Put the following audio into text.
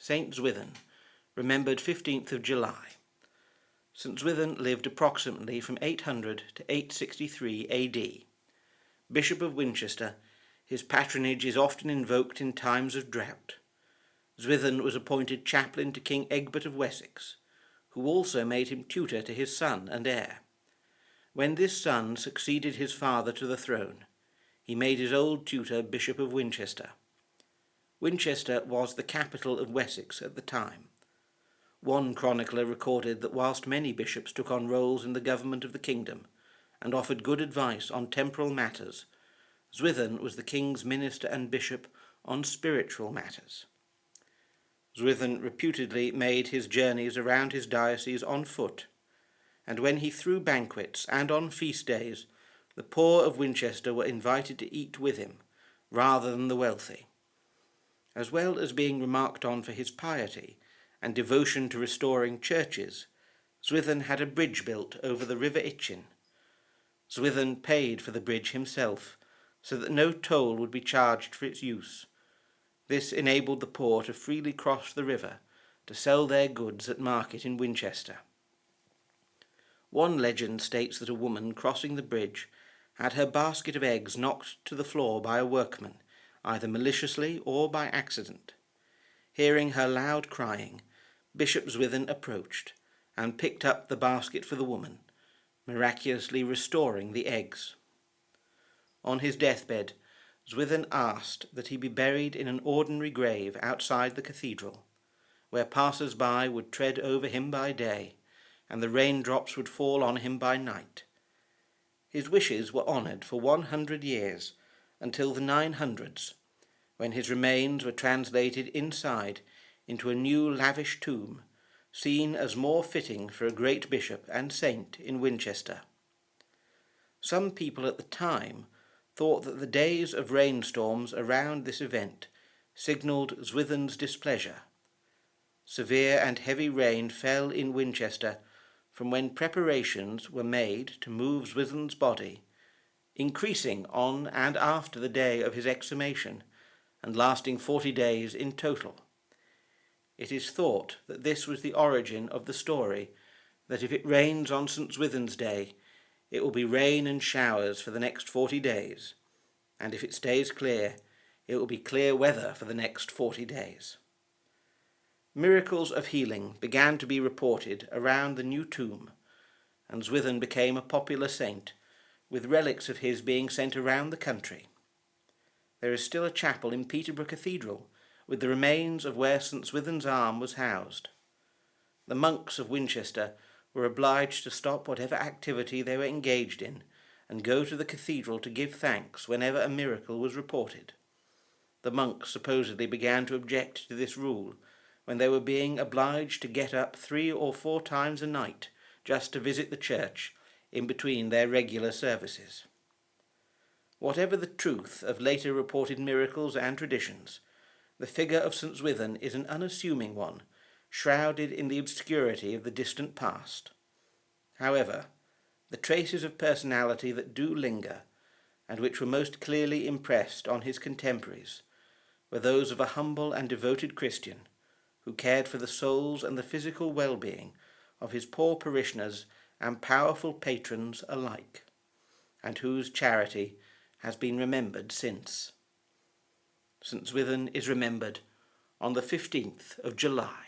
Saint Swithun, remembered 15th of July. St. Swithun lived approximately from 800 to 863 AD. Bishop of Winchester, his patronage is often invoked in times of drought. Swithun was appointed chaplain to King Egbert of Wessex, who also made him tutor to his son and heir. When this son succeeded his father to the throne, he made his old tutor Bishop of Winchester. Winchester was the capital of Wessex at the time. One chronicler recorded that whilst many bishops took on roles in the government of the kingdom and offered good advice on temporal matters, Swithun was the king's minister and bishop on spiritual matters. Swithun reputedly made his journeys around his diocese on foot, and when he threw banquets and on feast days, the poor of Winchester were invited to eat with him, rather than the wealthy. As well as being remarked on for his piety and devotion to restoring churches, Swithun had a bridge built over the River Itchen. Swithun paid for the bridge himself, so that no toll would be charged for its use. This enabled the poor to freely cross the river to sell their goods at market in Winchester. One legend states that a woman crossing the bridge had her basket of eggs knocked to the floor by a workman, either maliciously or by accident. Hearing her loud crying, Bishop Swithun approached and picked up the basket for the woman, miraculously restoring the eggs. On his deathbed, Swithun asked that he be buried in an ordinary grave outside the cathedral, where passers-by would tread over him by day, and the raindrops would fall on him by night. His wishes were honoured for 100 years, until the 900s, when his remains were translated inside into a new lavish tomb, seen as more fitting for a great bishop and saint in Winchester. Some people at the time thought that the days of rainstorms around this event signalled Swithun's displeasure. Severe and heavy rain fell in Winchester from when preparations were made to move Swithun's body, increasing on and after the day of his exhumation, and lasting 40 days in total. It is thought that this was the origin of the story that if it rains on St. Swithun's day, it will be rain and showers for the next 40 days, and if it stays clear, it will be clear weather for the next 40 days. Miracles of healing began to be reported around the new tomb, and Swithun became a popular saint, with relics of his being sent around the country. There is still a chapel in Peterborough Cathedral with the remains of where St. Swithun's arm was housed. The monks of Winchester were obliged to stop whatever activity they were engaged in and go to the cathedral to give thanks whenever a miracle was reported. The monks supposedly began to object to this rule when they were being obliged to get up 3 or 4 times a night just to visit the church in between their regular services. Whatever the truth of later reported miracles and traditions, the figure of St. Swithun is an unassuming one, shrouded in the obscurity of the distant past. However, the traces of personality that do linger, and which were most clearly impressed on his contemporaries, were those of a humble and devoted Christian, who cared for the souls and the physical well-being of his poor parishioners and powerful patrons alike, and whose charity has been remembered since. St. Swithun is remembered on the 15th of July.